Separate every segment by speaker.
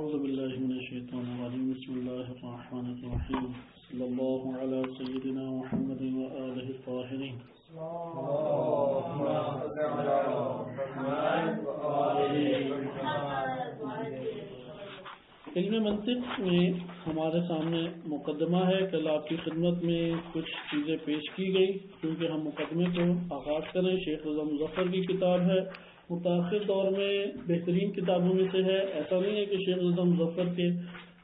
Speaker 1: أعوذ بالله من الشيطان الرجيم بسم الله الرحمن الرحيم صلى الله على سيدنا محمد وآله الطاهرين علم منطق میں ہمارے سامنے مقدمہ ہے. کل آپ کی خدمت میں کچھ چیزیں پیش کی گئی کیونکہ ہم مقدمے کو آغاز کریں. شیخ رضا مظفر کی کتاب ہے, متاخر دور میں بہترین کتابوں میں سے ہے. ایسا نہیں ہے کہ شیخ رضا مظفر کے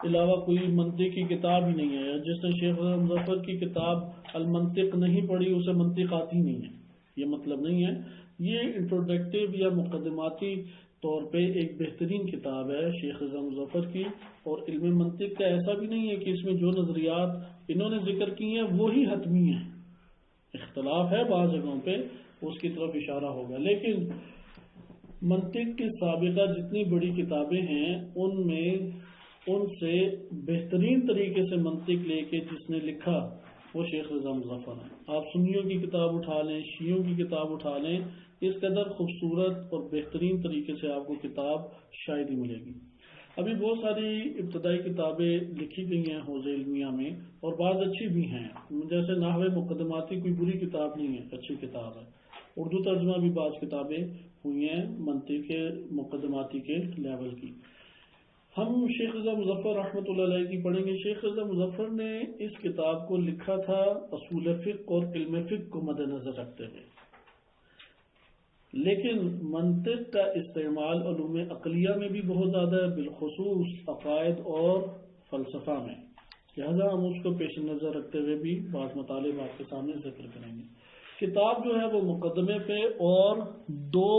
Speaker 1: علاوہ کوئی منطق کی کتاب ہی نہیں ہے. جس نے شیخ رضا مظفر کی کتاب المنطق نہیں پڑھی اسے منطق آتی نہیں ہے, یہ مطلب نہیں ہے. یہ انٹروڈکٹیو یا مقدماتی طور پہ ایک بہترین کتاب ہے شیخ رضا مظفر کی. اور علم منطق کا ایسا بھی نہیں ہے کہ اس میں جو نظریات انہوں نے ذکر کی ہیں وہی حتمی ہیں. اختلاف ہے بعض جگہوں پہ, اس کی طرف اشارہ ہوگا. لیکن منطق کی سابقہ جتنی بڑی کتابیں ہیں ان سے بہترین طریقے سے منطق لے کے جس نے لکھا وہ شیخ رضا مظفر ہے. آپ سنیوں کی کتاب اٹھا لیں, شیعوں کی کتاب اٹھا لیں, اس قدر خوبصورت اور بہترین طریقے سے آپ کو کتاب شاید ہی ملے گی. ابھی بہت ساری ابتدائی کتابیں لکھی گئی ہیں حوزہ علمیہ میں اور بعض اچھی بھی ہیں. جیسے نحو مقدماتی کوئی بری کتاب نہیں ہے, اچھی کتاب ہے. اردو ترجمہ بھی بعض کتابیں ہوئی ہیں منطق کے مقدماتی کے لیول کی. ہم شیخ رضا مظفر رحمۃ اللہ علیہ کی پڑھیں گے. شیخ رضا مظفر نے اس کتاب کو لکھا تھا اصول فقہ اور علم فقہ کو مد نظر رکھتے ہوئے, لیکن منطق کا استعمال علوم عقلیہ میں بھی بہت زیادہ ہے, بالخصوص عقائد اور فلسفہ میں. لہذا ہم اس کو پیش نظر رکھتے ہوئے بھی بعض مطالب آپ کے سامنے ذکر کریں گے. کتاب جو ہے وہ مقدمے پہ اور دو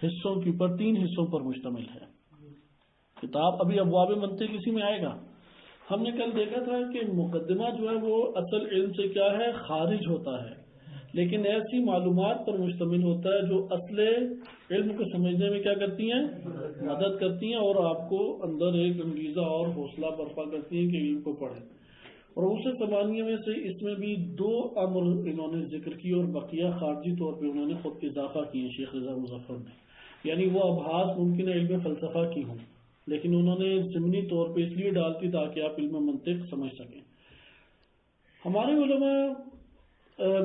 Speaker 1: حصوں کے اوپر, تین حصوں پر مشتمل ہے. کتاب ابھی ابواب منطق اسی میں آئے گا. ہم نے کل دیکھا تھا کہ مقدمہ جو ہے وہ اصل علم سے کیا ہے, خارج ہوتا ہے, لیکن ایسی معلومات پر مشتمل ہوتا ہے جو اصل علم کو سمجھنے میں کیا کرتی ہیں, مدد کرتی ہیں اور آپ کو اندر ایک انگیزہ اور حوصلہ برپا کرتی ہیں کہ علم کو پڑھیں. اور اسے سمانیہ میں سے اس میں بھی دو امر انہوں نے ذکر کی اور بقیہ خارجی طور پہ انہوں نے خود اضافہ کیے شیخ رضا مظفر نے. یعنی وہ ابحاث ممکن ہے علم فلسفہ کی ہوں, لیکن انہوں نے ضمنی طور پہ اس لیے ڈالتی تاکہ آپ علم منطق سمجھ سکیں. ہمارے علماء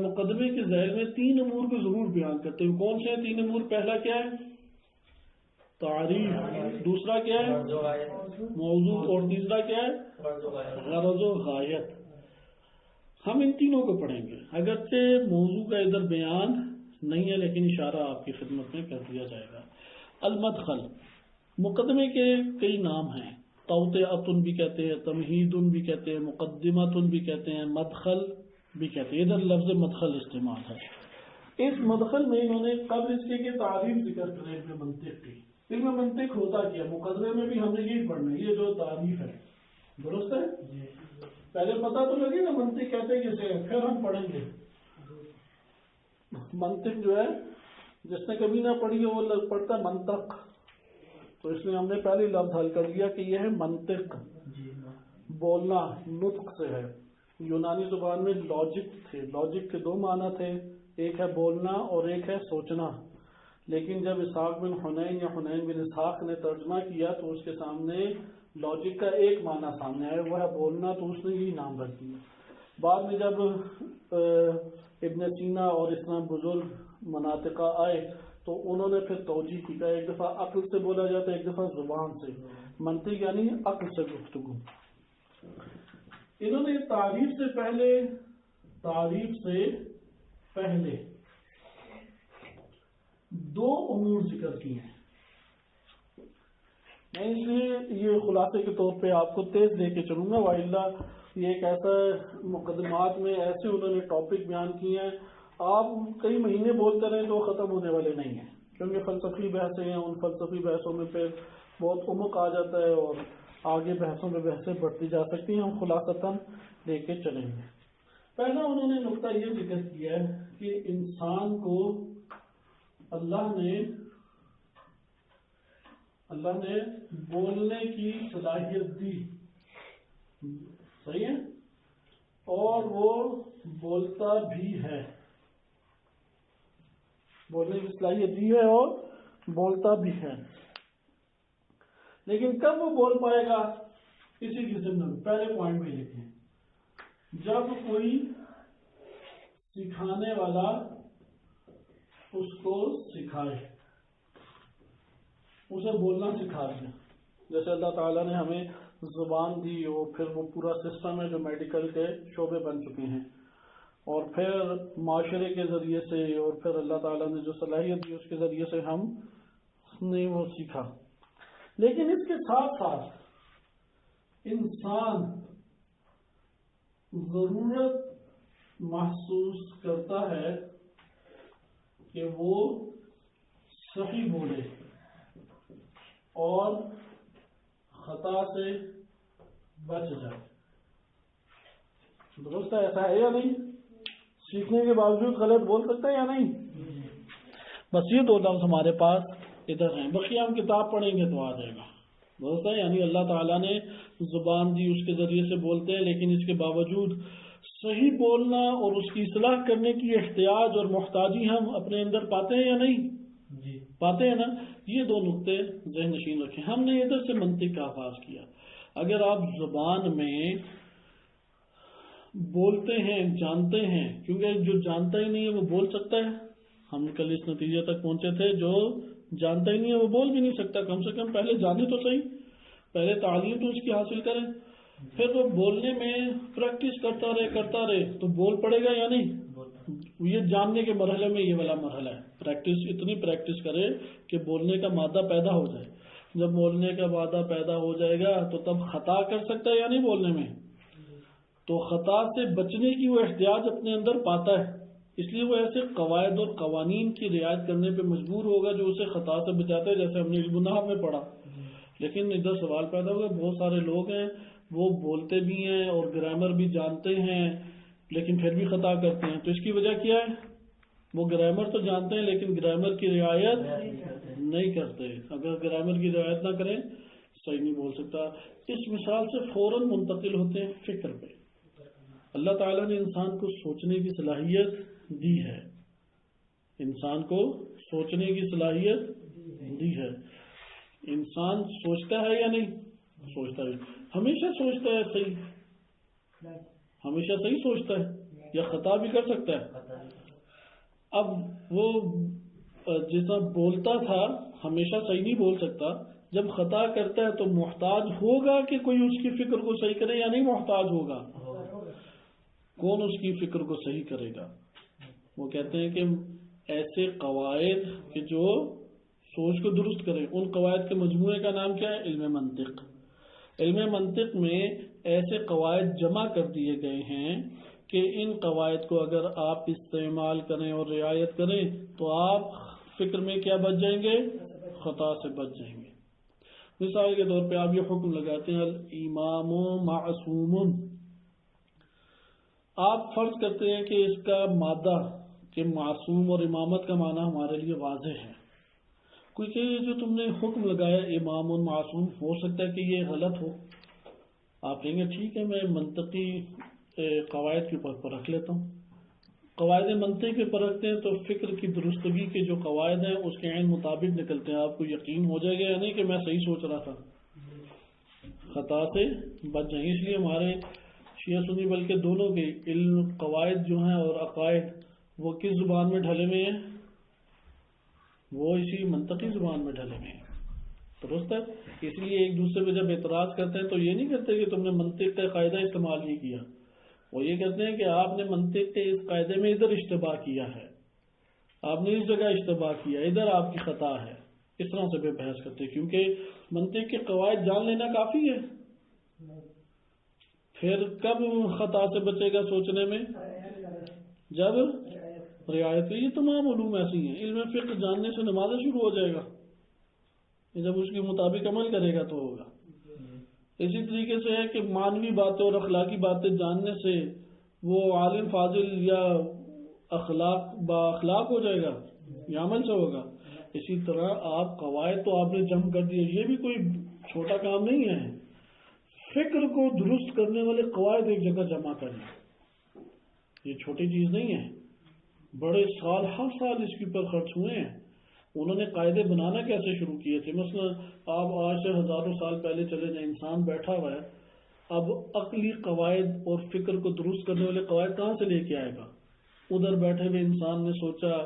Speaker 1: مقدمے کے ذیل میں تین امور کو ضرور بیان کرتے ہیں. کون سے ہیں تین امور؟ پہلا کیا ہے, تعریف. دوسرا کیا ہے, موضوع. اور تیسرا کیا ہے, غرض و غایت. ہم ان تینوں کو پڑھیں گے. اگرچہ موضوع کا ادھر بیان نہیں ہے لیکن اشارہ آپ کی خدمت میں کر دیا جائے گا. المدخل, مقدمے کے کئی نام ہیں. توطئۃ بھی کہتے ہیں, تمہید بھی کہتے ہیں, مقدمۃ بھی کہتے ہیں, مدخل بھی کہتے ہیں. ادھر لفظ مدخل استعمال ہے. اس مدخل میں انہوں نے قبل اس کے تعریف ذکر کرے علم منطق کی. علم منطق ہوتا کیا, مقدمے میں بھی ہم نے یہی پڑھنا ہے, یہ جو تعریف ہے. درست ہے جی. پہلے پتہ تو لگے نا منطق کہتے کسے ہیں, پھر ہم پڑھیں گے. منطق جو ہے جس نے کبھی نہ پڑھی ہے وہ پڑھتا ہے منطق, تو اس لیے ہم نے پہلے لفظ حل کر لیا کہ یہ ہے منطق. بولنا نطق سے ہے. یونانی زبان میں لاجک تھے. لاجک کے دو معنی تھے, ایک ہے بولنا اور ایک ہے سوچنا. لیکن جب اسحاق بن حنین یا حنین بن اسحاق نے ترجمہ کیا تو اس کے سامنے لاجک کا ایک معنی سامنے آیا, وہ ہے بولنا, تو اس نے یہی نام رکھ دیا. بعد میں جب ابن سینا اور اس طرح بزرگ مناطقہ آئے تو انہوں نے پھر توجیہ کی. ایک دفعہ عقل سے بولا جاتا ہے, ایک دفعہ زبان سے. منطق یعنی عقل سے گفتگو. انہوں نے تعریف سے پہلے دو امور ذکر کی ہیں. میں اس لیے یہ خلاصے کے طور پہ آپ کو تیز دے کے چلوں گا, والا یہ ایک ایسا مقدمات میں ایسے انہوں نے ٹاپک بیان کیے ہیں آپ کئی مہینے بولتے رہیں تو ختم ہونے والے نہیں ہیں, کیونکہ فلسفی بحثیں ہیں. ان فلسفی بحثوں میں پھر بہت عمق آ جاتا ہے اور آگے بحثوں میں بحثیں بڑھتی جا سکتی ہیں. ہم خلاصتاً لے کے چلیں گے. پہلا انہوں نے نقطہ یہ ذکر کیا ہے کہ انسان کو اللہ نے بولنے کی صلاحیت دی, صحیح ہے, اور وہ بولتا بھی ہے. بولنے کی صلاحیت دی ہے اور بولتا بھی ہے. لیکن کب وہ بول پائے گا؟ اسی قسم میں پہلے پوائنٹ میں لکھیں، جب کوئی سکھانے والا اس کو سکھائے، اسے بولنا سکھا دیا. جیسے اللہ تعالیٰ نے ہمیں زبان دی اور پھر وہ پورا سسٹم ہے جو میڈیکل کے شعبے بن چکے ہیں، اور پھر معاشرے کے ذریعے سے، اور پھر اللہ تعالیٰ نے جو صلاحیت دی اس کے ذریعے سے ہم نے وہ سیکھا. لیکن اس کے ساتھ ساتھ انسان ضرورت محسوس کرتا ہے کہ وہ صحیح بولے اور خطا سے بچ جائے. درست ہے؟ ایسا ہے یا نہیں؟ سیکھنے کے باوجود غلط بول سکتا ہے یا نہیں؟ بس یہ دو لفظ ہمارے پاس ادھر ہیں، بقیہ ہم کتاب پڑھیں گے تو آ جائے گا. درست ہے؟ یعنی اللہ تعالیٰ نے زبان دی، اس کے ذریعے سے بولتے ہیں، لیکن اس کے باوجود صحیح بولنا اور اس کی اصلاح کرنے کی احتیاج اور محتاجی ہم اپنے اندر پاتے ہیں یا نہیں؟ جی پاتے ہیں نا. یہ دو نقطے ذہن نشین رکھیں. ہم نے ادھر سے منطق کا آغاز کیا. اگر آپ زبان میں بولتے ہیں، جانتے ہیں، کیونکہ جو جانتا ہی نہیں ہے وہ بول سکتا ہے. ہم کل اس نتیجے تک پہنچے تھے جو جانتا ہی نہیں ہے وہ بول بھی نہیں سکتا. کم سے کم پہلے جانے تو صحیح، پہلے تعلیم تو اس کی حاصل کریں، پھر وہ بولنے میں پریکٹس کرتا رہے تو بول پڑے گا یا نہیں؟ یہ جاننے کے مرحلے میں یہ والا مرحلہ ہے. پریکٹس، اتنی پریکٹس کرے کہ بولنے کا مادہ پیدا ہو جائے. جب بولنے کا مادہ پیدا ہو جائے گا تو تب خطا کر سکتا ہے یا نہیں بولنے میں؟ تو خطا سے بچنے کی وہ احتیاج اپنے اندر پاتا ہے، اس لیے وہ ایسے قواعد اور قوانین کی رعایت کرنے پہ مجبور ہوگا جو اسے خطا سے بچاتے ہیں، جیسے ہم نے الگناہ میں پڑھا. لیکن ادھر سوال پیدا ہوگا، بہت سارے لوگ ہیں وہ بولتے بھی ہیں اور گرامر بھی جانتے ہیں لیکن پھر بھی خطا کرتے ہیں. تو اس کی وجہ کیا ہے؟ وہ گرامر تو جانتے ہیں لیکن گرامر کی رعایت نہیں کرتے. اگر گرامر کی رعایت نہ کریں صحیح نہیں بول سکتا. اس مثال سے فوراً منتقل ہوتے ہیں فکر پہ. اللہ تعالیٰ نے انسان کو سوچنے کی صلاحیت دی ہے، انسان کو سوچنے کی صلاحیت دی ہے. انسان سوچتا ہے یا نہیں؟ سوچتا ہے. ہمیشہ سوچتا ہے صحیح، ہمیشہ صحیح سوچتا ہے یا خطا بھی کر سکتا ہے. اب وہ جیسا بولتا تھا ہمیشہ صحیح نہیں بول سکتا، جب خطا کرتا ہے تو محتاج ہوگا کہ کوئی اس کی فکر کو صحیح کرے یا نہیں محتاج ہوگا؟ کون اس کی فکر کو صحیح کرے گا؟ وہ کہتے ہیں کہ ایسے قواعد کہ جو سوچ کو درست کریں. ان قواعد کے مجموعے کا نام کیا ہے؟ علم منطق. علم منطق میں ایسے قواعد جمع کر دیے گئے ہیں کہ ان قواعد کو اگر آپ استعمال کریں اور رعایت کریں تو آپ فکر میں کیا بچ جائیں گے؟ خطا سے بچ جائیں گے. مثال کے طور پہ آپ یہ حکم لگاتے ہیں الامام معصوم. آپ فرض کرتے ہیں کہ اس کا مادہ کہ معصوم اور امامت کا معنی ہمارے لیے واضح ہے. کوئی کہ جو تم نے حکم لگایا امام معصوم، ہو سکتا ہے کہ یہ غلط ہو. آپ کہیں گے ٹھیک ہے میں منطقی قواعد کے اوپر رکھ لیتا ہوں. قواعد منطق پہ پرکھتے ہیں تو فکر کی درستگی کے جو قواعد ہیں اس کے عین مطابق نکلتے ہیں. آپ کو یقین ہو جائے گا یا نہیں کہ میں صحیح سوچ رہا تھا، خطا سے بچ جائیں. اس لیے ہمارے شیعہ سنی بلکہ دونوں کے علم قواعد جو ہیں اور عقائد وہ کس زبان میں ڈھلے ہوئے ہیں؟ وہ اسی منطقی زبان میں ڈھلے ہوئے ہیں. درست ہے؟ اس لیے ایک دوسرے پہ جب اعتراض کرتے ہیں تو یہ نہیں کرتے کہ تم نے منطق کا قاعدہ استعمال نہیں کیا. وہ یہ کہتے ہیں کہ آپ نے منطق کے اس قاعدے میں ادھر اشتباہ کیا ہے، آپ نے اس جگہ اشتباہ کیا، ادھر آپ کی خطا ہے. اس طرح سے پہ بحث کرتے ہیں کیونکہ منطق کے قواعد جان لینا کافی ہے. پھر کب خطا سے بچے گا سوچنے میں؟ جب رعایت. یہ تمام علوم ایسی ہیں. علم فقہ جاننے سے نماز شروع ہو جائے گا، جب اس کے مطابق عمل کرے گا تو ہوگا. اسی طریقے سے ہے کہ معنوی باتیں اور اخلاقی باتیں جاننے سے وہ عالم فاضل یا با اخلاق ہو جائے گا یا عمل سے ہوگا. اسی طرح آپ قواعد تو آپ نے جمع کر دیے، یہ بھی کوئی چھوٹا کام نہیں ہے. فکر کو درست کرنے والے قواعد ایک جگہ جمع کرنا یہ چھوٹی چیز نہیں ہے. بڑے سال ہر سال اس کے اوپر خرچ ہوئے ہیں انہوں نے قاعدے بنانا کیسے شروع کیے تھے؟ مثلا آپ آج سے ہزاروں سال پہلے چلے جائیں، انسان بیٹھا ہوا ہے، اب عقلی قواعد اور فکر کو درست کرنے والے قواعد کہاں سے لے کے آئے گا؟ ادھر بیٹھے ہوئے انسان نے سوچا،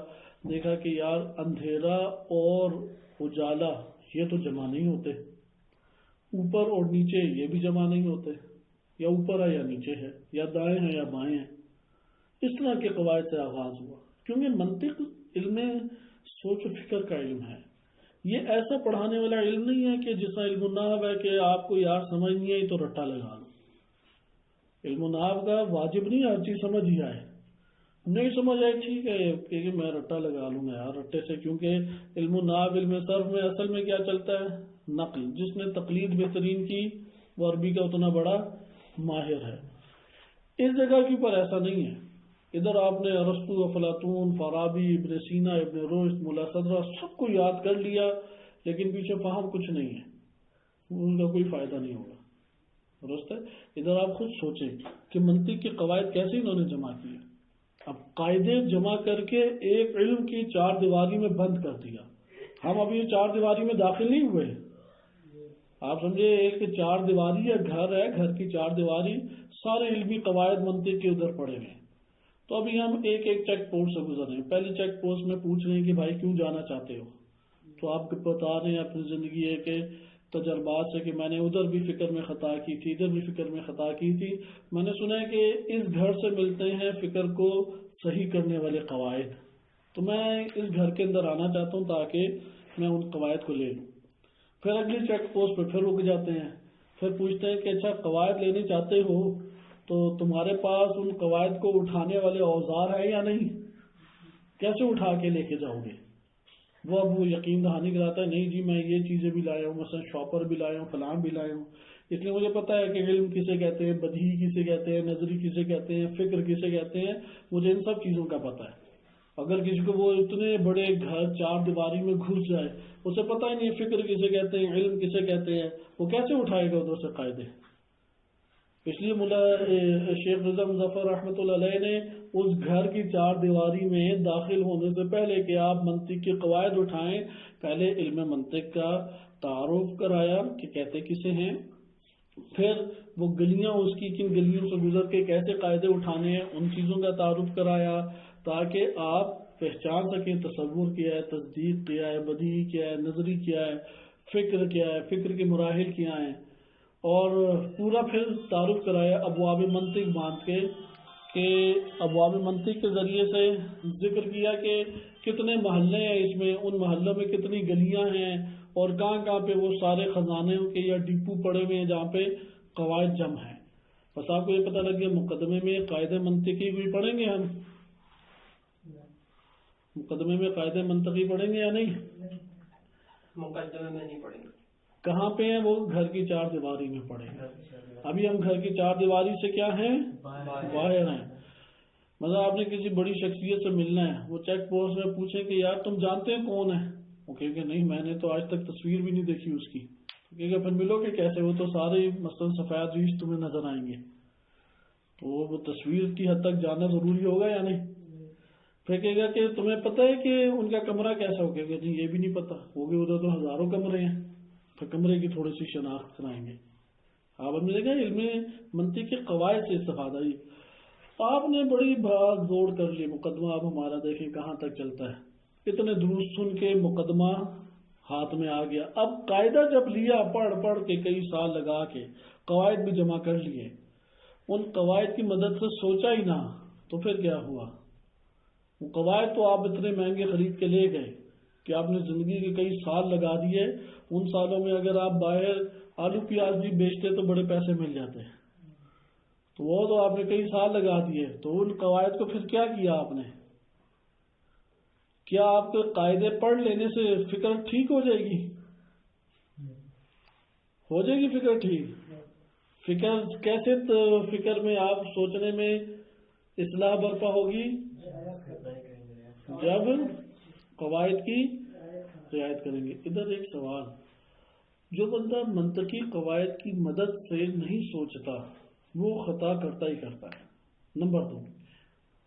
Speaker 1: دیکھا کہ یار اندھیرا اور اجالا یہ تو جمع نہیں ہوتے، اوپر اور نیچے یہ بھی جمع نہیں ہوتے، یا اوپر ہے یا نیچے ہے، یا دائیں ہیں یا بائیں ہیں۔ اس طرح کے قواعد سے آغاز ہوا، کیونکہ منطق علم سوچ و فکر کا علم ہے، یہ ایسا پڑھانے والا علم نہیں ہے کہ جس طرح علم النحو ہے کہ آپ کو یار سمجھ نہیں آئی تو رٹا لگا لو۔ علم النحو کا واجب نہیں ہر چیز سمجھ ہی آئے، نہیں سمجھ آئے ٹھیک ہے کہ میں رٹا لگا لوں گا یار رٹے سے، کیونکہ علم النحو علم صرف میں اصل میں کیا چلتا ہے؟ نقل۔ جس نے تقلید بہترین کی وہ عربی کا اتنا بڑا ماہر ہے۔ اس جگہ کے اوپر ایسا نہیں ہے، ادھر آپ نے ارسطو، افلاطون، فارابی، ابن سینا، ابن رشد، ملا صدرہ سب کو یاد کر لیا، لیکن پیچھے فہم کچھ نہیں ہے، ان کا کوئی فائدہ نہیں ہوگا۔ درست ہے؟ ادھر آپ خود سوچیں کہ منطق کے قواعد کیسے انہوں نے جمع کیے۔ اب قاعدے جمع کر کے ایک علم کی چار دیواری میں بند کر دیا۔ ہم ابھی چار دیواری میں داخل نہیں ہوئے، آپ سمجھے ایک چار دیواری یا گھر ہے، گھر کی چار دیواری، سارے علمی قواعد منطق کے ادھر پڑے ہوئے ہیں۔ تو ابھی ہم ایک ایک چیک پوسٹ سے گزر رہے ہیں۔ پہلی چیک پوسٹ میں پوچھ رہے ہیں کہ بھائی کیوں جانا چاہتے ہو؟ تو آپ بتا رہے ہیں اپنی زندگی ہے کہ تجربات سے کہ میں نے ادھر بھی فکر میں خطا کی تھی، ادھر بھی فکر میں خطا کی تھی، میں نے سنا ہے کہ اس گھر سے ملتے ہیں فکر کو صحیح کرنے والے قواعد، تو میں اس گھر کے اندر آنا چاہتا ہوں تاکہ میں ان قواعد کو لے لوں۔ پھر اگلی چیک پوسٹ پہ پھر رک جاتے ہیں، پھر پوچھتے ہیں کہ اچھا قواعد لینے چاہتے ہو تو تمہارے پاس ان قواعد کو اٹھانے والے اوزار ہیں یا نہیں؟ کیسے اٹھا کے لے کے جاؤ گے؟ وہ اب وہ یقین دہانی کراتا ہے نہیں جی میں یہ چیزیں بھی لایا ہوں، مثلا شاپر بھی لایا ہوں، فلاں بھی لایا ہوں، اس لیے مجھے پتا ہے کہ علم کسے کہتے ہیں، بدیہی کسے کہتے ہیں، نظری کسے کہتے ہیں، فکر کسے کہتے ہیں، مجھے ان سب چیزوں کا پتا ہے۔ اگر کسی کو وہ اتنے بڑے گھر چار دیواری میں گھس جائے، اسے پتہ ہی نہیں فکر کسے کہتے ہیں، علم کسے کہتے ہیں، وہ کیسے اٹھائے گا ادھر سے قاعدے؟ اس لیے مولا شیخ رضا مظفر رحمۃ اللہ علیہ نے اس گھر کی چار دیواری میں داخل ہونے سے پہلے کہ آپ منطق کے قواعد اٹھائیں، پہلے علم منطق کا تعارف کرایا کہ کہتے کسے ہیں، پھر وہ گلیاں اس کی کن گلیوں سے گزر کے کیسے قاعدے اٹھانے ہیں ان چیزوں کا تعارف کرایا، تاکہ آپ پہچان سکیں تصور کیا ہے، تصدیق کیا ہے، بدیہی کیا ہے، نظری کیا ہے، فکر کیا ہے، فکر کے مراحل کیا ہیں، اور پورا پھر تعارف کرایا ابواب منطق باندھ کے کہ ابواب منطق کے ذریعے سے ذکر کیا کہ کتنے محلے ہیں اس میں، ان محلوں میں کتنی گلیاں ہیں، اور کہاں کہاں پہ وہ سارے خزانے کے یا ڈپو پڑے ہوئے ہیں جہاں پہ قواعد جمع ہیں۔ بس آپ کو یہ پتہ لگ گیا مقدمے میں قاعدے منطقی بھی پڑھیں گے، ہم مقدمے میں قاعدے منطقی پڑھیں گے یا نہیں؟
Speaker 2: مقدمے میں نہیں پڑھیں گے۔
Speaker 1: کہاں پہ ہیں وہ؟ گھر کی چار دیواری میں پڑھیں گے۔ ابھی ہم گھر کی چار دیواری سے کیا ہیں؟ باہر ہیں۔ مطلب آپ نے کسی بڑی شخصیت سے ملنا ہے، وہ چیک پوسٹ میں پوچھیں کہ یار تم جانتے ہیں کون ہے؟ وہ کہے کہ نہیں میں نے تو آج تک تصویر بھی نہیں دیکھی اس کی۔ کہ پھر ملو گے کیسے؟ وہ تو سارے مثلاً سفید ریش تمہیں نظر آئیں گے، تو وہ تصویر کی حد تک جاننا ضروری ہوگا یا نہیں؟ پھر کہے گا کہ تمہیں پتہ ہے کہ ان کا کمرہ کیسا ہو؟ کہے گا جی یہ بھی نہیں پتا، ہوگے ادھر تو ہزاروں کمرے ہیں، پھر کمرے کی تھوڑی سی شناخت کرائیں گے۔ آپ نے دیکھا علم منطق کے قواعد سے استفادہ ہی آپ نے بڑی بھاگ دوڑ کر لی، مقدمہ اب ہمارا دیکھیں کہاں تک چلتا ہے، اتنے دروس سن کے مقدمہ ہاتھ میں آ گیا۔ اب قاعدہ جب لیا پڑھ پڑھ کے کئی سال لگا کے قواعد بھی جمع کر لیے، ان قواعد کی مدد سے سوچا ہی نہ تو پھر کیا ہوا؟ وہ قواعد تو آپ اتنے مہنگے خرید کے لے گئے کہ آپ نے زندگی کے کئی سال لگا دیے، ان سالوں میں اگر آپ باہر آلو پیاز بھی بیچتے تو بڑے پیسے مل جاتے، تو وہ تو آپ نے کئی سال لگا دیے، تو ان قواعد کو پھر کیا کیا آپ نے؟ کیا آپ کے قاعدے پڑھ لینے سے فکر ٹھیک ہو جائے گی؟ ہو جائے گی فکر ٹھیک؟ فکر کیسے فکر میں آپ سوچنے میں اصلاح برپا ہوگی؟ جب قواعد کی رعایت کریں گے۔ ادھر ایک سوال، جو بندہ منطقی قواعد کی مدد سے نہیں سوچتا وہ خطا کرتا ہی کرتا ہے۔ نمبر 2،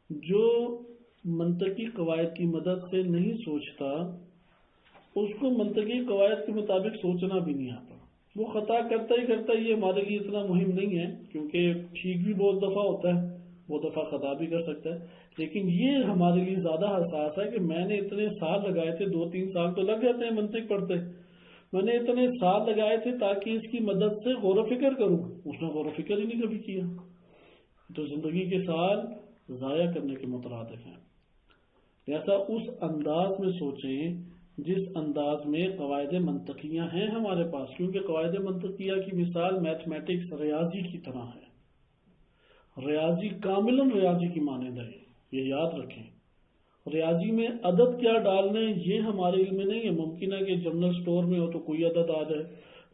Speaker 1: جو منطقی قواعد کی مدد سے نہیں سوچتا اس کو منطقی قواعد کے مطابق سوچنا بھی نہیں آتا. وہ خطا کرتا ہی کرتا ہے. یہ ہمارے لیے اتنا مہم نہیں ہے کیونکہ ٹھیک بھی بہت دفعہ ہوتا ہے, بہت دفعہ خطا بھی کر سکتا ہے, لیکن یہ ہمارے لیے زیادہ حساس ہے کہ میں نے اتنے سال لگائے تھے, 2-3 سال تو لگ جاتے ہیں منطق پڑھتے, میں نے اتنے سال لگائے تھے تاکہ اس کی مدد سے غور و فکر کروں. اس نے غور و فکر ہی نہیں کبھی کیا. تو زندگی کے سال ضائع کرنے کے مترادف ہیں. ایسا اس انداز میں سوچیں جس انداز میں قواعد منطقیہ ہیں ہمارے پاس, کیونکہ قواعد منطقیہ کی مثال میتھمیٹکس ریاضی کی طرح ہے. ریاضی کاملاً ریاضی کی مانند ہے, یہ یاد رکھیں. ریاضی میں عدد کیا ڈالنے یہ ہمارے علم میں نہیں ہے. ممکن ہے کہ جنرل سٹور میں ہو تو کوئی عدد آ جائے,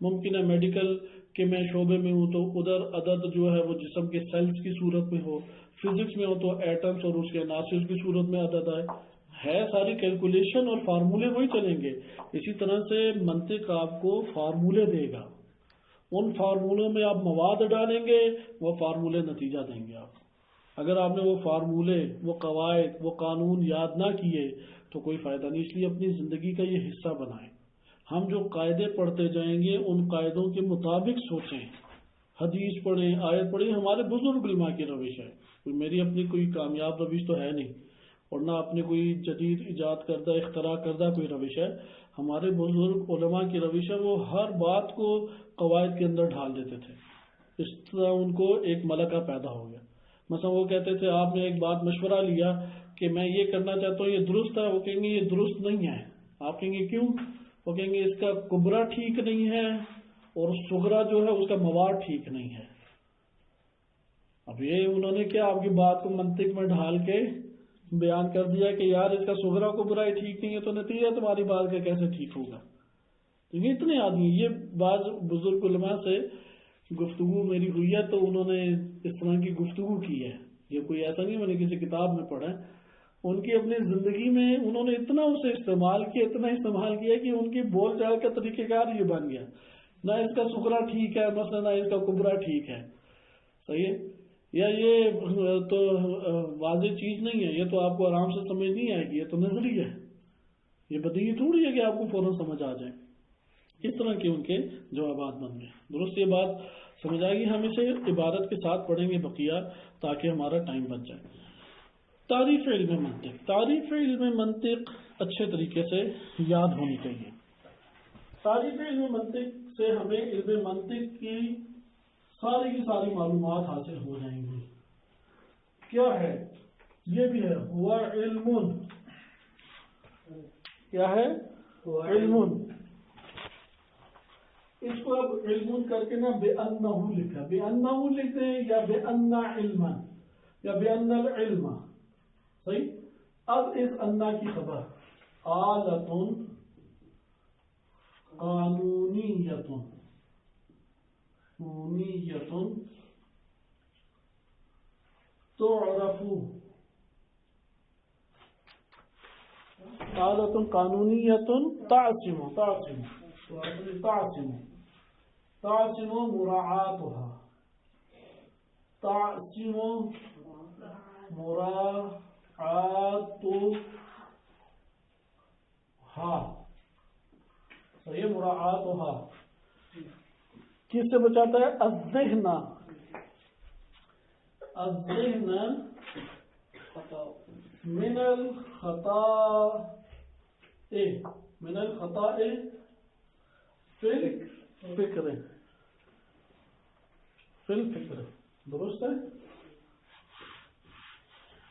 Speaker 1: ممکن ہے میڈیکل کے میں شعبے میں ہوں تو ادھر عدد جو ہے وہ جسم کے سیلز کی صورت میں ہو, فزکس میں ہو تو ایٹمز اور اس کے عناصر کی صورت میں عدد آئے. ہے ساری کیلکولیشن اور فارمولے وہی چلیں گے. اسی طرح سے منطق آپ کو فارمولے دے گا, ان فارمولوں میں آپ مواد ڈالیں گے, وہ فارمولے نتیجہ دیں گے آپ. اگر آپ نے وہ فارمولے, وہ قواعد, وہ قانون یاد نہ کیے تو کوئی فائدہ نہیں. اس لیے اپنی زندگی کا یہ حصہ بنائیں. ہم جو قاعدے پڑھتے جائیں گے ان قاعدوں کے مطابق سوچیں, حدیث پڑھیں, آیت پڑھیں. ہمارے بزرگ علماء کی روش ہے, میری اپنی کوئی کامیاب روش تو ہے نہیں, اور نہ اپنے کوئی جدید ایجاد کردہ اختراع کردہ کوئی روش ہے. ہمارے بزرگ علماء کی روش ہے, وہ ہر بات کو قواعد کے اندر ڈھال دیتے تھے. اس طرح ان کو ایک ملکہ پیدا ہو گیا. مثلا وہ کہتے تھے آپ نے ایک بات مشورہ لیا کہ میں یہ کرنا چاہتا ہوں, یہ درست ہے. وہ کہیں گے یہ درست نہیں ہے. آپ کہیں گے کیوں؟ وہ کہیں گے اس کا کبرا ٹھیک نہیں ہے اور صغرا جو ہے اس کا مواد ٹھیک نہیں ہے. اب یہ انہوں نے کیا آپ کی بات کو منطق میں ڈھال کے بیان کر دیا کہ یار اس کا صغرا کبرا ہی ٹھیک نہیں ہے, تو نتیجہ تمہاری بات کا کیسے ٹھیک ہوگا. تو یہ اتنے آدمی, یہ بعض بزرگ علماء سے گفتگو میری ہوئی ہے تو انہوں نے اس طرح کی گفتگو کی ہے. یہ کوئی ایسا نہیں میں نے کسی کتاب میں پڑھا ہے. ان کی اپنی زندگی میں انہوں نے اتنا اسے استعمال کیا, اتنا استعمال کیا کہ ان کی بول چال کا طریقہ کار یہ بن گیا. نہ اس کا صغرا ٹھیک ہے مثلا, نہ اس کا کبرا ٹھیک ہے. صحیح ہے, یا یہ تو واضح چیز نہیں ہے, یہ تو آپ کو آرام سے سمجھ نہیں آئے گی, یہ تو نظری ہے, یہ بدیہی تھوڑی ہے کہ آپ کو فوراً سمجھ آ جائے. اس طرح کے ان کے جوابات بن گئے. درست یہ بات سمجھ آئے گی. ہم اسے عبارت کے ساتھ پڑھیں گے بقیہ تاکہ ہمارا ٹائم بچ جائے. تعریف علم منطق. تعریف علم منطق اچھے طریقے سے یاد ہونی چاہیے. تعریف علم منطق سے ہمیں علم منطق کی ساری معلومات حاصل ہو جائیں گی. کیا ہے یہ بھی ہے, ہوا علم. کیا ہے؟ علم. اس کو اب علم کر کے نا بے انہ لکھا, بے انہ لکھتے ہیں یا بے انہ علم یا بے انہ العلم. صحیح. اب اس انہ کی خبر آلۃ قانونیۃ تعرف, آلۃ قانونیۃ تعصم مراعاتها, تعصم مراعاتها. صحیح. مراعاتها کس سے بچاتا ہے؟ الذہن. الذہن من الخطاء فی الفکر. درست ہے.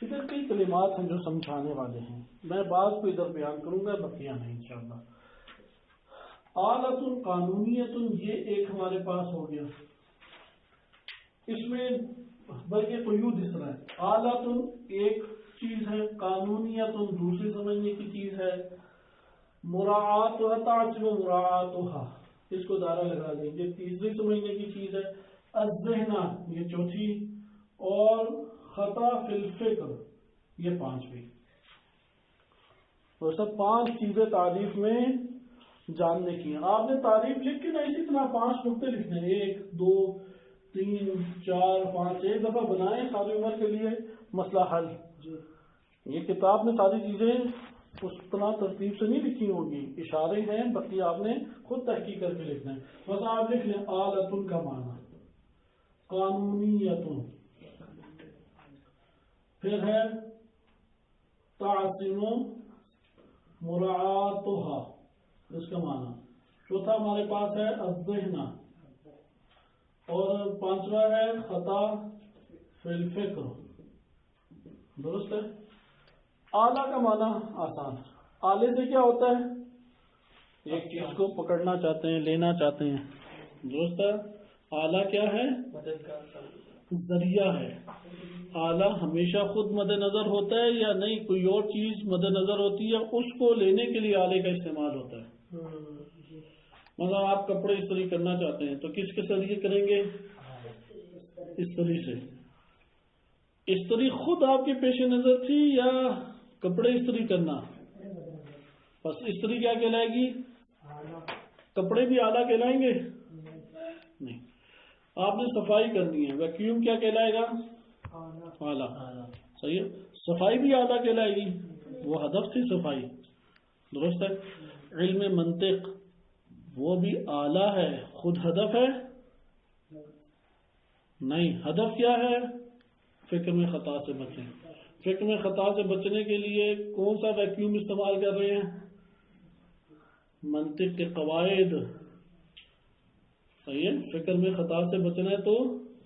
Speaker 1: ادھر کئی کلمات ہیں جو سمجھانے والے ہیں, میں بعض کو ادھر بیان کروں گا, بقیہ نہیں انشاءاللہ. آلۃ قانونیۃ یہ ایک ہمارے پاس ہو گیا. اس میں بلکہ قیود اس طرح ہے. آلۃ ایک چیز ہے, قانونیۃ دوسری سمجھنے کی چیز ہے, مراعاتها تعصم مراعاتها اس کو دائرہ لگا دیں گے, تیسری سمجھنے کی چیز ہے. الذہن یہ چوتھی, اور خطا فی الفکر یہ پانچویں. تو سب 5 چیزیں تعریف میں جاننے کی ہیں. آپ نے تعریف لکھ کے نا اسی طرح 5 نقطے لکھنے, 1 2 3 4 5 ایک دفعہ بنائیں ساری عمر کے لیے, مسئلہ حل. یہ کتاب میں ساری چیزیں اس طرح ترتیب سے نہیں لکھی ہوگی، اشارے ہیں، باقی آپ نے خود تحقیق کر کے لکھنا ہے. مثلا آپ لکھ لیں آلتن کا معنی قانونیتن، پھر ہے تعصم مراعاتها، اس کا معنی. چوتھا ہمارے پاس ہے الذہن، اور پانچواں ہے خطا فی الفکر. درست ہے. آلہ کا معنی آسان. آلے سے کیا ہوتا ہے؟ ایک چیز کو پکڑنا چاہتے ہیں، لینا چاہتے ہیں. درست ہے. آلہ کیا ہے؟ ذریعہ ہے. آلہ ہمیشہ خود مد نظر ہوتا ہے یا نہیں، کوئی اور چیز مد نظر ہوتی ہے، اس کو لینے کے لیے آلے کا استعمال ہوتا ہے. مثلا آپ کپڑے استری کرنا چاہتے ہیں تو کس کے ذریعے کریں گے؟ استری سے. استری خود آپ کے پیش نظر تھی یا کپڑے استری کرنا؟ بس استری کیا کہلائے گی؟ کپڑے بھی آلہ کہلائیں گے؟ نہیں. آپ نے صفائی کرنی ہے، ویکیوم کیا کہلائے گا؟ آلہ. صحیح ہے. صفائی بھی آلہ کہلائے گی، وہ ہدف تھی صفائی. درست ہے. علم منطق وہ بھی آلہ ہے، خود ہدف ہے نہیں. ہدف کیا ہے؟ فکر میں خطا سے بچیں. فکر میں خطا سے بچنے کے لیے کون سا ویکیوم استعمال کر رہے ہیں؟ منطق کے قواعد. صحیح ہے. فکر میں خطا سے بچنا ہے تو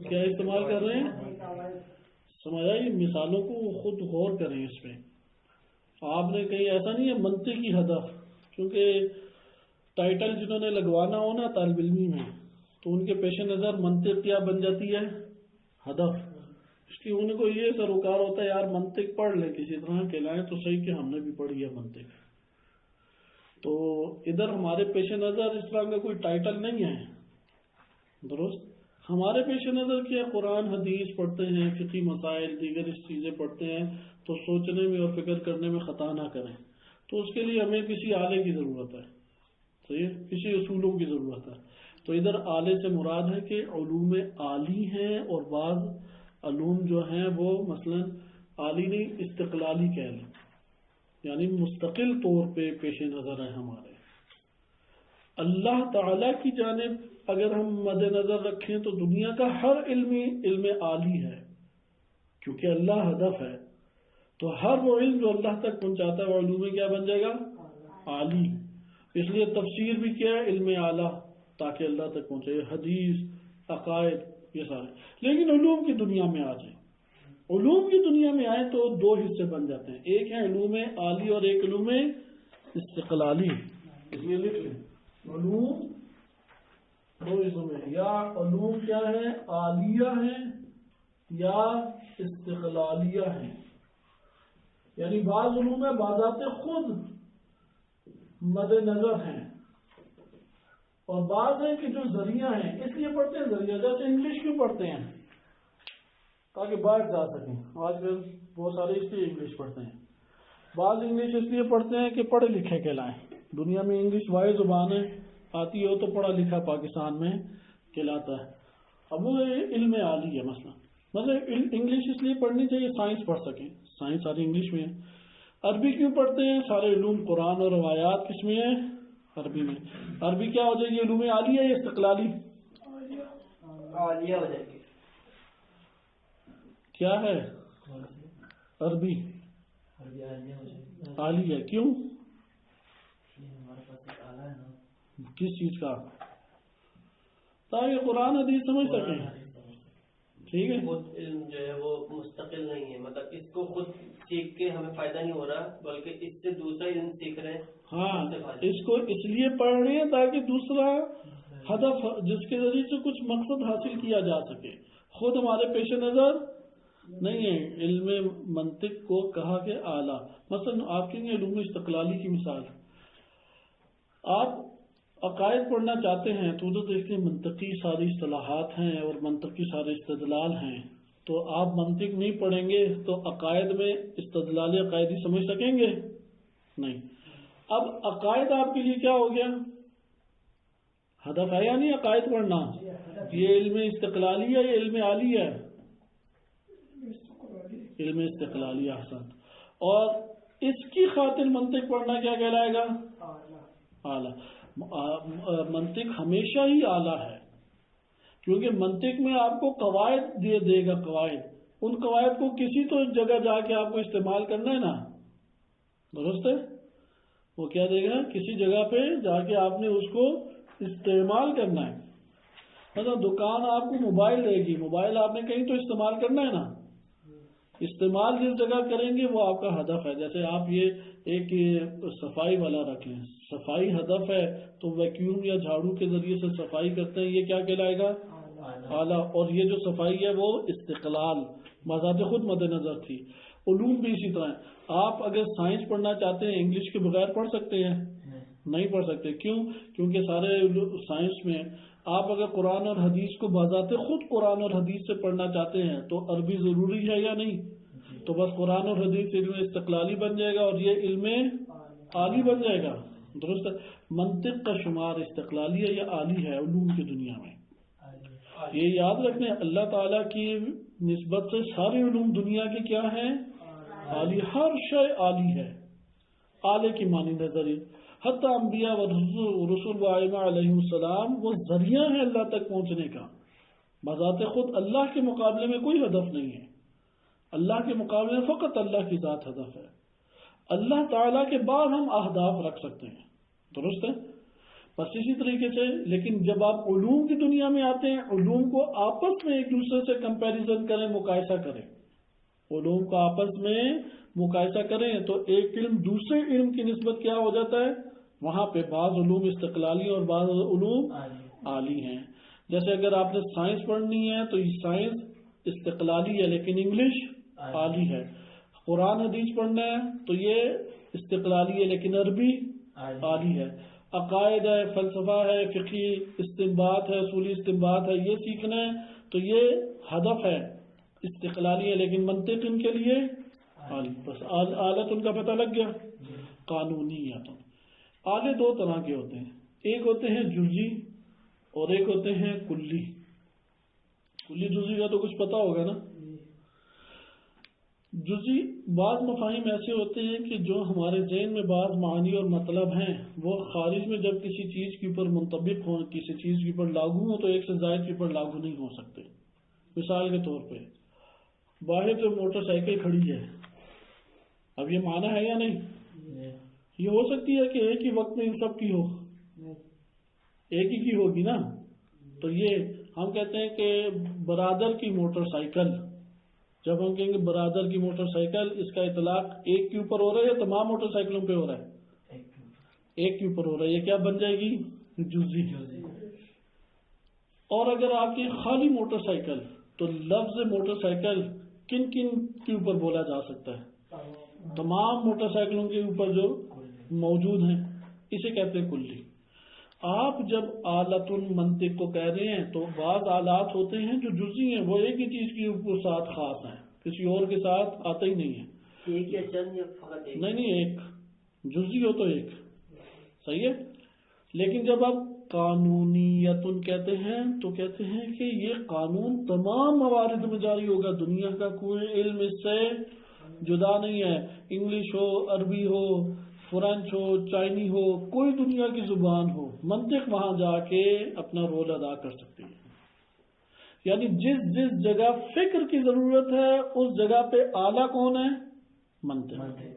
Speaker 1: کیا استعمال کر رہے ہیں؟ سمجھا. یہ مثالوں کو خود غور کریں اس پہ. آپ نے کہیں ایسا نہیں ہے منطق کی ہدف، کیونکہ ٹائٹل جنہوں نے لگوانا ہو نا طالب علمی میں تو ان کے پیش نظر منطق کیا بن جاتی ہے؟ ہدف. اس کی ان کو یہ سروکار ہوتا ہے یار منطق پڑھ لیں کسی طرح کہلائیں تو صحیح کہ ہم نے بھی پڑھی ہے منطق. تو ادھر ہمارے پیش نظر اس طرح کا کوئی ٹائٹل نہیں ہے. درست. ہمارے پیش نظر کیا قرآن حدیث پڑھتے ہیں، فقہی مسائل دیگر اس چیزیں پڑھتے ہیں تو سوچنے میں اور فکر کرنے میں خطا نہ کریں. تو اس کے لیے ہمیں کسی آلے کی ضرورت ہے. صحیح. کسی اصولوں کی ضرورت ہے. تو ادھر آلے سے مراد ہے کہ علوم عالی ہیں، اور بعض علوم جو ہیں وہ مثلا عالی نہیں استقلالی کہہ لیں، یعنی مستقل طور پہ پیش نظر ہے ہمارے. اللہ تعالی کی جانب اگر ہم مد نظر رکھیں تو دنیا کا ہر علم عالی ہے، کیونکہ اللہ ہدف ہے. تو ہر وہ علم جو اللہ تک پہنچاتا ہے وہ علوم کیا بن جائے گا؟ عالی. اس لیے تفسیر بھی کیا ہے؟ علم اعلیٰ، تاکہ اللہ تک پہنچے. حدیث، عقائد، یہ سارے. لیکن علوم کی دنیا میں آ جائیں، علوم کی دنیا میں آئے تو دو حصے بن جاتے ہیں. ایک ہے علوم عالی اور ایک علوم استقلالی. اس لیے لکھ لیں علوم دو حصوں میں، یا علوم کیا ہے؟ عالیہ ہیں یا استقلالیہ ہیں. یعنی بعض علوم میں بذات خود مد نظر ہیں، اور بعض ہیں کہ جو ذریعہ ہیں. اس لیے پڑھتے ہیں ذریعہ. جیسے انگلش کیوں پڑھتے ہیں؟ تاکہ باہر جا سکیں. آج کل بہت سارے اس لیے انگلش پڑھتے ہیں. بعض انگلش اس لیے پڑھتے ہیں کہ پڑھے لکھے کہلائیں. دنیا میں انگلش واحد زبان ہے، آتی ہو تو پڑھا لکھا پاکستان میں کہلاتا ہے. اب وہ علم عالی ہے. مثلا انگلش اس لیے پڑھنی چاہیے سائنس پڑھ سکیں. سائنس ساری انگلش میں ہے. عربی کیوں پڑھتے ہیں؟ سارے علوم قرآن اور روایات کس میں ہیں؟ عربی میں. عربی کیا ہو جائے گی؟ علوم عالیہ یا استقلالی؟
Speaker 2: عالیہ ہو جائے گی.
Speaker 1: کیا ہے عربی؟ عالیہ. کیوں؟ کس چیز کا؟ تاکہ قرآن حدیث سمجھ سکیں. ٹھیک ہے.
Speaker 2: خود علم جو ہے وہ مستقل نہیں ہے، مطلب اس کو خود سیکھ کے ہمیں فائدہ نہیں ہو رہا، بلکہ اس سے دوسرا علم سیکھ رہے ہیں.
Speaker 1: ہاں، اس کو اس لیے پڑھ رہے ہیں تاکہ دوسرا ہدف جس کے ذریعے سے کچھ مقصد حاصل کیا جا سکے. خود ہمارے پیش نظر نہیں ہے. علم منطق کو کہا کہ اعلیٰ. مثلا آپ کے لیے علوم استقلالی کی مثال، آپ عقائد پڑھنا چاہتے ہیں تو دیکھتے ہیں منطقی ساری اصطلاحات ہیں اور منطقی سارے استدلال ہیں. تو آپ منطق نہیں پڑھیں گے تو عقائد میں استدلال عقائدی سمجھ سکیں گے؟ نہیں. اب عقائد آپ کے لیے کیا ہو گیا؟ ہدف ہے یا نہیں عقائد پڑھنا؟ یہ علم استقلالی ہے یا علم عالی ہے؟ علم استقلالی. احسن. اور اس کی خاطر منطق پڑھنا کیا کہلائے گا؟ اعلیٰ. منطق ہمیشہ ہی اعلیٰ ہے، کیونکہ منطق میں آپ کو قواعد دے گا. قواعد، ان قواعد کو کسی تو جگہ جا کے آپ کو استعمال کرنا ہے نا، درست ہے؟ وہ کیا دے گا؟ کسی جگہ پہ جا کے آپ نے اس کو استعمال کرنا ہے. مطلب دکان آپ کو موبائل دے گی، موبائل آپ نے کہیں تو استعمال کرنا ہے نا. استعمال جس جگہ کریں گے وہ آپ کا ہدف ہے. جیسے آپ یہ ایک صفائی والا رکھ لیں، صفائی ہدف ہے تو ویکیوم یا جھاڑو کے ذریعے سے صفائی کرتے ہیں، یہ کیا کہلائے گا؟ اعلیٰ. اور یہ جو صفائی ہے وہ استقلال بذات خود مد نظر تھی. علوم بھی اسی طرح ہے. آپ اگر سائنس پڑھنا چاہتے ہیں انگلش کے بغیر پڑھ سکتے ہیں؟ نہیں پڑھ سکتے. کیوں؟ کیونکہ سارے سائنس میں آپ اگر قرآن اور حدیث کو بذات خود قرآن اور حدیث سے پڑھنا چاہتے ہیں تو عربی ضروری ہے یا نہیں؟ تو بس قرآن اور حدیث علم استقلالی بن جائے گا اور یہ علم عالی بن جائے گا. درست ہے؟ منطق کا شمار استقلالی ہے یا عالی ہے علوم کی دنیا میں. یہ یاد رکھنے اللہ تعالیٰ کی نسبت سے سارے علوم دنیا کے کیا ہیں؟ عالی. ہر شے عالی ہے. اعلی کی معنی نظری حتیٰ انبیاء و رسول و ائمہ علیہ السلام وہ ذریعہ ہے اللہ تک پہنچنے کا. بذات خود اللہ کے مقابلے میں کوئی ہدف نہیں ہے. اللہ کے مقابلے میں فقط اللہ کی ذات ہدف ہے. اللہ تعالیٰ کے بعد ہم اہداف رکھ سکتے ہیں. درست ہے؟ بس اسی طریقے سے لیکن جب آپ علوم کی دنیا میں آتے ہیں، علوم کو آپس میں ایک دوسرے سے کمپیریزن کریں، مقایسہ کریں. علوم کو آپس میں مقایسہ کریں تو ایک علم دوسرے علم کی نسبت کیا ہو جاتا ہے؟ وہاں پہ بعض علوم استقلالی اور بعض علوم عالی ہیں. جیسے اگر آپ نے سائنس پڑھنی ہے تو یہ سائنس استقلالی ہے لیکن انگلش عالی ہے. قرآن حدیث پڑھنا ہے تو یہ استقلالی ہے لیکن عربی عالی ہے. عقائد ہے، فلسفہ ہے، فقہی استنباط ہے، اصولی استنباط ہے، یہ سیکھنا ہے تو یہ ہدف ہے استقلالی ہے لیکن منطق ان کے لیے عالی. بس آلت ان کا پتہ لگ گیا. قانونیت. آلے دو طرح کے ہوتے ہیں، ایک ہوتے ہیں جزئی اور ایک ہوتے ہیں کلی. کلی جزئی کا تو کچھ پتہ ہوگا نا. جزئی بعض مفاہیم ایسے ہوتے ہیں کہ جو ہمارے ذہن میں بعض معنی اور مطلب ہیں وہ خارج میں جب کسی چیز کے اوپر منطبق ہوں، کسی چیز کے اوپر لاگو ہوں تو ایک سے زائد کے اوپر لاگو نہیں ہو سکتے. مثال کے طور پہ باہر جو موٹر سائیکل کھڑی ہے، اب یہ معنی ہے یا نہیں؟ یہ ہو سکتی ہے کہ ایک ہی وقت میں ان سب کی ہو، ایک ہی کی ہوگی نا. تو یہ ہم کہتے ہیں کہ برادر کی موٹر سائیکل. جب ہم کہیں گے برادر کی موٹر سائیکل، اس کا اطلاق ایک کے اوپر ہو رہا ہے یا تمام موٹر سائیکلوں پہ ہو رہا ہے؟ ایک کے اوپر ہو رہا ہے. یہ کیا بن جائے گی؟ جزئی. اور اگر آپ کی خالی موٹر سائیکل تو لفظ موٹر سائیکل کن کن کے اوپر بولا جا سکتا ہے؟ تمام موٹر سائیکلوں کے اوپر جو موجود ہیں، اسے کہتے ہیں کلی. آپ جب آلت المنطق کو کہہ رہے ہیں تو بعض آلات ہوتے ہیں جو جزئی ہیں، وہ ایک ہی چیز کے اوپر ساتھ خاص ہیں، کسی اور کے ساتھ آتا ہی نہیں ہے.
Speaker 2: ایک یا چند یا فقط ایک؟
Speaker 1: نہیں، ایک جزئی ہو تو ایک. صحیح ہے. لیکن جب آپ قانونیت کہتے ہیں تو کہتے ہیں کہ یہ قانون تمام موارد میں جاری ہوگا. دنیا کا کوئی علم اس سے جدا نہیں ہے. انگلش ہو، عربی ہو، فرینچ ہو، چائنی ہو، کوئی دنیا کی زبان ہو، منطق وہاں جا کے اپنا رول ادا کر سکتی ہے. یعنی جس جس جگہ فکر کی ضرورت ہے اس جگہ پہ اعلیٰ کون ہے؟ منطق.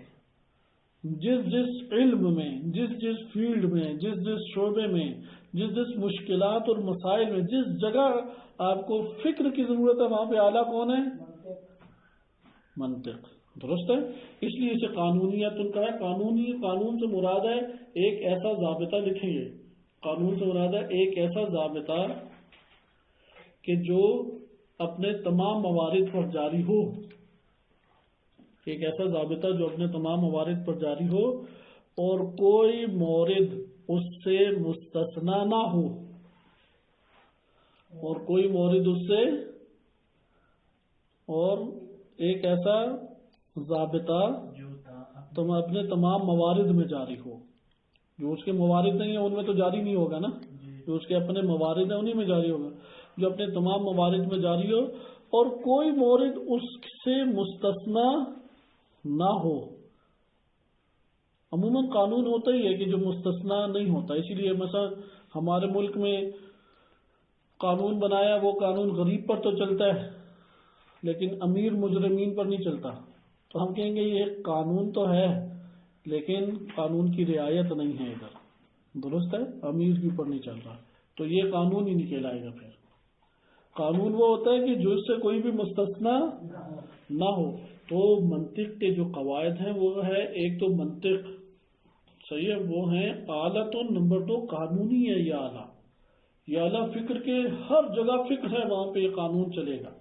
Speaker 1: جس جس علم میں، جس جس فیلڈ میں، جس جس شعبے میں، جس جس مشکلات اور مسائل میں جس جگہ آپ کو فکر کی ضرورت ہے وہاں پہ اعلیٰ کون ہے؟ منطق. درست ہے. اس لیے اسے قانونیت ان کا ہے. قانون سے مراد ہے ایک ایسا ضابطہ، لکھیں گے قانون سے مراد ہے ایک ایسا ضابطہ کہ جو اپنے تمام موارد پر جاری ہو. ایک ایسا ضابطہ جو اپنے تمام موارد پر جاری ہو اور کوئی مورد اس سے مستثنا نہ ہو، اور کوئی مورد اس سے، اور ایک ایسا ضابطہ تم اپنے تمام موارد میں جاری ہو. جو اس کے موارد نہیں ہیں ان میں تو جاری نہیں ہوگا نا. جو اس کے اپنے موارد ہیں انہی میں جاری ہوگا. جو اپنے تمام موارد میں جاری ہو اور کوئی مورد اس سے مستثنا نہ ہو. عموماً قانون ہوتا ہی ہے کہ جو مستثنا نہیں ہوتا. اسی لیے مثلا ہمارے ملک میں قانون بنایا، وہ قانون غریب پر تو چلتا ہے لیکن امیر مجرمین پر نہیں چلتا. تو ہم کہیں گے یہ قانون تو ہے لیکن قانون کی رعایت نہیں ہے ادھر. درست ہے، امیر کے اوپر نہیں چل رہا، تو یہ قانون ہی نہیں کہلائے گا. پھر قانون وہ ہوتا ہے کہ جو اس سے کوئی بھی مستثنا نہ ہو. تو منطق کے جو قواعد ہیں وہ ہے، ایک تو منطق صحیح ہے، وہ ہیں آلۃ. نمبر 2 قانونی ہے یہ آلہ. یہ آلہ فکر کے ہر جگہ فکر ہے، وہاں پہ یہ قانون چلے گا.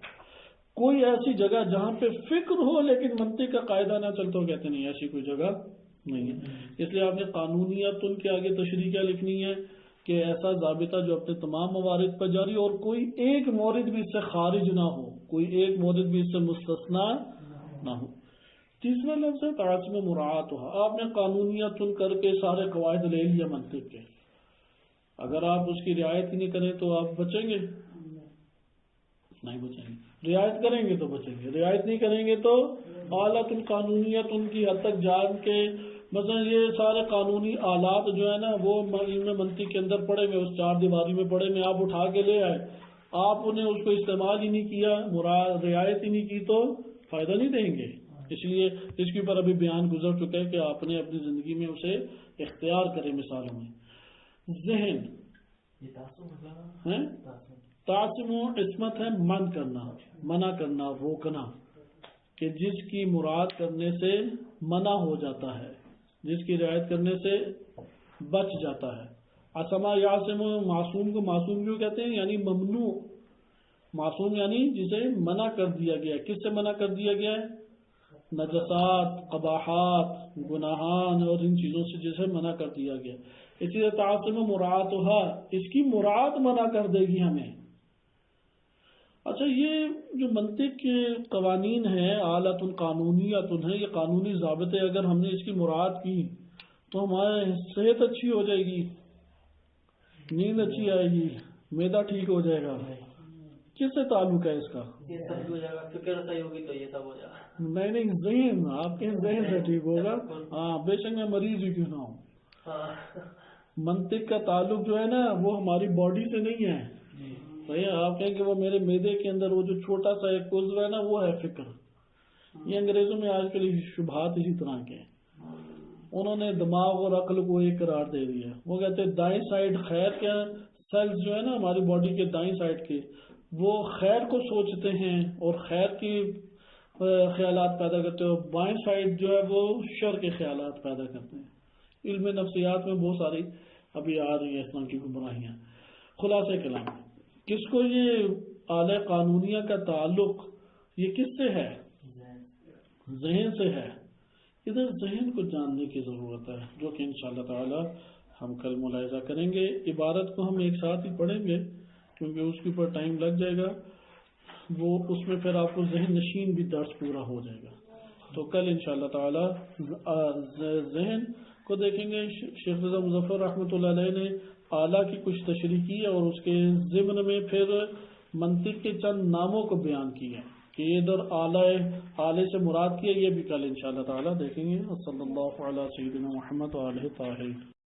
Speaker 1: کوئی ایسی جگہ جہاں پہ فکر ہو لیکن منطق کا قاعدہ نہ چلتا ہو، کہتے نہیں ایسی کوئی جگہ نہیں ہے. اس لیے آپ نے قانونیت ان کے آگے تشریح کیا لکھنی ہے کہ ایسا ضابطہ جو اپنے تمام موارد پر جاری اور کوئی ایک مورد بھی اس سے خارج نہ ہو، کوئی ایک مورد بھی اس سے مستثنا نہ ہو. تیسرا لفظ ہے تعصب مراعات. آپ نے قانونیت چن کر کے سارے قواعد لے لیا منطق کے، اگر آپ اس کی رعایت ہی نہیں کریں تو آپ بچیں گے؟ نہیں بچیں گے. رعایت کریں گے تو بچیں گے، رعایت نہیں کریں گے تو آلات القانونیت ان کی حد تک جان کے. مثلا یہ سارے قانونی آلات جو ہے نا وہ منطق کے اندر پڑے ہوئے، اس 4 دیواری میں پڑے ہوئے، آپ اٹھا کے لے آئے، آپ انہیں اس کو استعمال ہی نہیں کیا، رعایت ہی نہیں کی تو فائدہ نہیں دیں گے. اس لیے اس کے اوپر ابھی بیان گزر چکا ہے کہ آپ نے اپنی زندگی میں اسے اختیار کرے. مثالوں میں ذہن تعصب و عصمت ہے من کرنا، منع کرنا، روکنا، کہ جس کی مراد کرنے سے منع ہو جاتا ہے، جس کی رعایت کرنے سے بچ جاتا ہے. عصمہ یعصم، معصوم کو معصوم کیوں کہتے ہیں؟ یعنی ممنوع. معصوم یعنی جسے منع کر دیا گیا. کس سے منع کر دیا گیا ہے؟ نجسات، قباحات، گناہان اور ان چیزوں سے جسے منع کر دیا گیا. اسی طرح تعصب مرادھا، اس کی مراد منع کر دے گی ہمیں. اچھا، یہ جو منطق کے قوانین ہیں آلۃ القانونیت ہیں، یہ قانونی ضابطے، اگر ہم نے اس کی مراد کی تو ہماری صحت اچھی ہو جائے گی، نیند اچھی آئے گی، معدہ ٹھیک ہو جائے گا. کس سے تعلق ہے اس کا؟
Speaker 2: یہ سب ہو جائے گا، فکر صحیح ہوگی تو یہ سب ہو جائے گا.
Speaker 1: نہیں، ذہن آپ کے ذہن سے ٹھیک ہوگا. ہاں، بے شک میں مریض ہی کیوں نہ ہوں. منطق کا تعلق جو ہے نا وہ ہماری باڈی سے نہیں ہے. صحیح ہے، آپ کہیں کہ وہ میرے معدے کے اندر وہ جو چھوٹا سا ایک عضو ہے نا وہ ہے فکر. یہ انگریزوں میں آج کل شبہات اسی طرح کے ہیں. انہوں نے دماغ اور عقل کو ایک قرار دے دیا. وہ کہتے ہیں دائیں سائڈ خیر کے سیلز جو ہے نا ہماری باڈی کے دائیں سائڈ کے، وہ خیر کو سوچتے ہیں اور خیر کی خیالات پیدا کرتے ہیں، بائیں سائڈ جو ہے وہ شر کے خیالات پیدا کرتے ہیں. علم نفسیات میں بہت ساری ابھی آ رہی ہیں اس طرح کی گمراہیاں. خلاصہ کلام، کس کو یہ اعلی قانونیہ کا تعلق یہ کس سے ہے؟ ذہن سے ہے. ادھر ذہن کو جاننے کی ضرورت ہے، جو کہ انشاءاللہ تعالی ہم کل ملاحظہ کریں گے. عبارت کو ہم ایک ساتھ ہی پڑھیں گے کیونکہ اس کے اوپر ٹائم لگ جائے گا. وہ اس میں پھر آپ کو ذہن نشین بھی درس پورا ہو جائے گا. تو کل انشاءاللہ تعالی ذہن کو دیکھیں گے. شیخ رضا مظفر رحمۃ اللہ علیہ نے اعلیٰ کی کچھ تشریح کی ہے اور اس کے ضمن میں پھر منطق کے چند ناموں کو بیان کیا کہ یہ ادھر اعلیٰ سے مراد کیا. یہ بھی کل انشاءاللہ تعالی دیکھیں گے. صلی اللہ علیہ سیدنا محمد وآلہ طاہرین.